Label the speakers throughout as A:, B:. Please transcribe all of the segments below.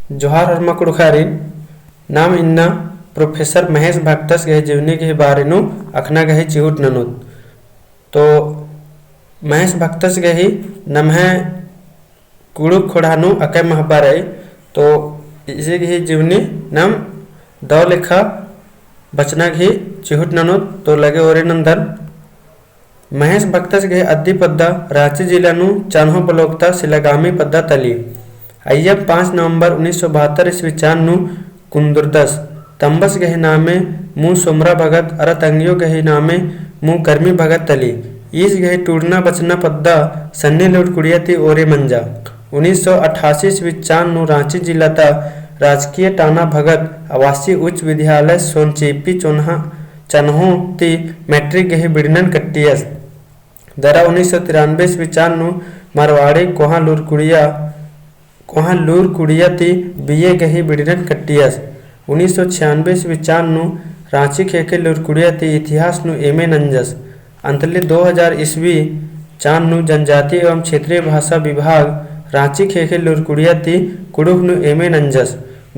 A: जोहार हरमा कुड़खारिन नाम इन्ना प्रोफेसर महेश भक्तस गहे जीवनी के बारे नु अखना गहे चिहुट ननुत। तो महेश भक्तस गही नमहे कुड़ुक खोड़ानु अके महबार तो इसे गही जीवनी नम दौ लेखा बचना घी चिहुट ननुत तो लगे ओरे नंदन महेश भक्तस गहे अद्दी पद्दा रांची जिला नु चान्हो बलोकता सिलागामी पद्दा तली अय्यब 5 नवंबर 1972 ईस्वी चान नु कुंदुरदस तंबस गहे नामे मुँह सोमरा भगत अरा तंगियो गहे नामे मुँह कर्मी भगत तली ईस गहे टूटना बचना पद्दा सन्नी लोट कुड़िया थी ओरे मंजा 1988 ईस्वी चान नु रांची जिला ता राजकीय टाना भगत आवासीय उच्च विद्यालय सोनचेपी चन्हो ती मैट्रिक गहे बिड़नन कट्टियस दरा 1993 ईस्वी चान नु मारवाड़ी कोहा लूर कुड़िया ती बीए गही बिड़नन कट्टियस 1996 ईस्वी चान नु रांची खेके लूर कुड़िया ती इतिहास नु एमए नंजस अंतले 2000 ईस्वी चान नु जनजातीय एवं क्षेत्रीय भाषा विभाग रांची खेके लूर कुड़िया ती कुड़ुक नु एमए नंजस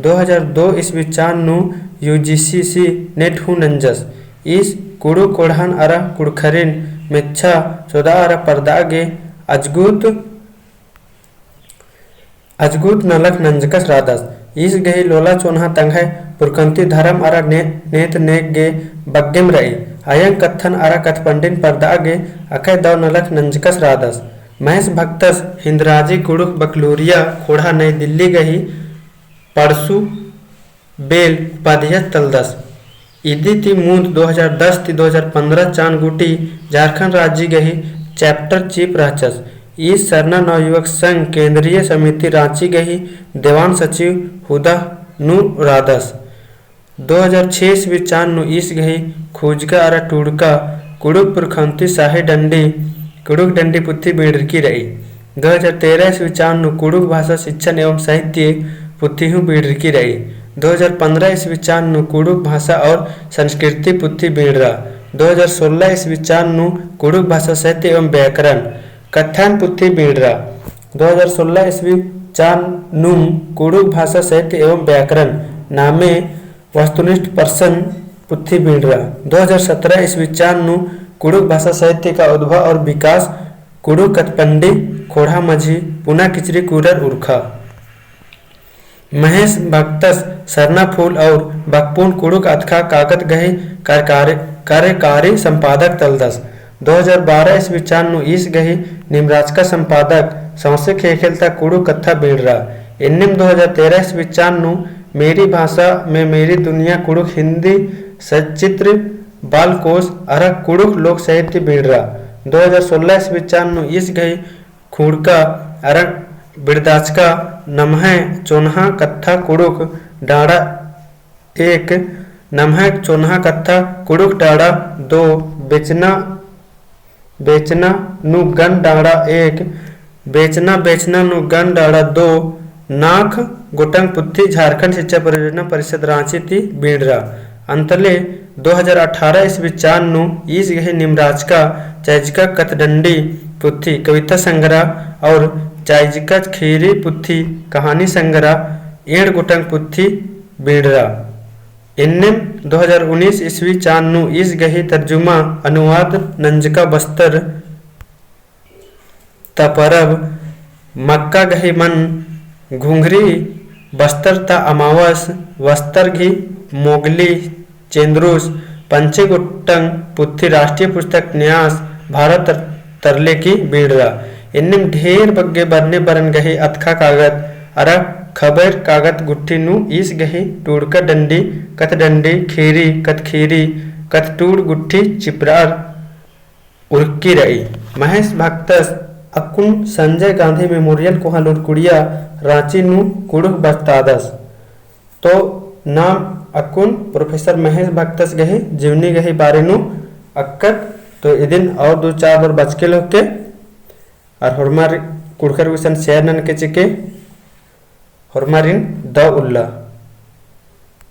A: 2002 ईस्वी चान नु यूजीसी नेट हु नंजस इस कुड़ु कोढ़ान अरा कुड़खरिन मेच्छा चौदा अरा पर्दागे अजगूत नलक नंजकस रादस इस गही लोला चोन्हा तंगै पुरकंती धर्म अरा नेत नेक गे बग्गेम रई आयंग कत्थन अरा कथपंडिन पर्दागे अकै दौ नलक नंजकस रादस महेश भक्तस हिंदराजी कुड़ुक बकलूरिया खोड़ा नई दिल्ली गही परसु बेल उपाध्यक्ष तलदस ईदी ती मूंद 2010 ती 2015 चान गुटी झारखंड राज्य गही चैप्टर चीफ रहचस इस सरना नवयुवक संघ केंद्रीय समिति रांची गही देवान सचिव हुदा नु रादस 2006 ईस्वी चान नु ईस गही खूजका अरा टूड़का कुड़ुक पुरखंती साहे डंडी कुड़ुक डंडी पुत्थी बीड़रकी रही 2013 ईस्वी चान नु कुड़ुक भाषा शिक्षण एवं साहित्य पुत्थी हूँ बीड़रकी रही 2015 ईस्वी चान नु कुड़ुक भाषा और संस्कृति पुत्थी बीड़रा 2016 ईस्वी चान नु कुड़ुक भाषा साहित्य एवं व्याकरण कथन पुत्थी बीड़रा 2016 ईस्वी चान नु कुड़ुक भाषा साहित्य एवं व्याकरण नामे वस्तुनिष्ठ पर्सन पुत्थी बीड़रा 2017 ईस्वी चान नु कुड़ुक भाषा साहित्य का उद्भव और विकास कुड़ुक कथपंडी खोड़ा मझी पुना किचरी कुरर उर्खा महेश भक्तस सरना फूल और बकपून कुड़ुक अथखा कागत गहे कार्यकारी संपादक तलदस 2012 ईस्वी चान नु ईस गही निमराज का संपादक सौसे खेखेलता कुड़ुक कत्था बीड़रा इन्निम 2013 ईस्वी चान नु मेरी भाषा में मेरी दुनिया कुड़ुक हिंदी सचित्र बालकोश अरक कुड़ुक लोक साहित्य बीड़रा 2016 ईस्वी चान नु ईस गही खूड़का अरक बिड़दाचका नमहे चोन्हा कत्था कुड़ुक डाड़ा 1 नमहे चोन्हा कत्था कुड़ुक डाड़ा 2 बेचना नु गन डाड़ा 1 बेचना नु गन डाड़ा 2 नाख गोटंग पुत्थी झारखंड शिक्षा परियोजना परिषद रांची ती बीड़रा अंतले 2018 ईस्वी चान नु ईस गहे निमराजका चैजका कथडंडी पुत्थी कविता संग्रह और जायजिका खीरी पुत्थी कहानी संग्रह एड़ गोटंग पुत्थी बीड़रा इन्निम 2019 ईस्वी चान नु ईस गही तर्जुमा अनुवाद नंजका बस्तर तपरब मक्का गही मन घुंघरी बस्तर ता अमावस वस्तर घी मोगली चेंद्रुस पंचे गोटंग पुत्थी राष्ट्रीय पुस्तक न्यास भारत तरले की बीड़रा इन्निम ढेर बग्गे बरने बरन गही अथखा कागत अरा खबर कागत गुट्ठी नु ईस गही टूड़का डंडी कथ डंडी खीरी कथ टूड़ गुट्ठी चिपरार उर्की रही महेश भक्तस अकुन संजय गांधी मेमोरियल कोहा लुड़कुड़िया रांची नु कुड़ुक बस्तादस तो नाम अकुन प्रोफेसर महेश भक्तस गही जीवनी गही बारे नु अक्कत तो इदिन और 2-4 बार बच के लोग के और हरमार कुड़कर विसन शेयर नन के चिके हरमारिन द उल्ला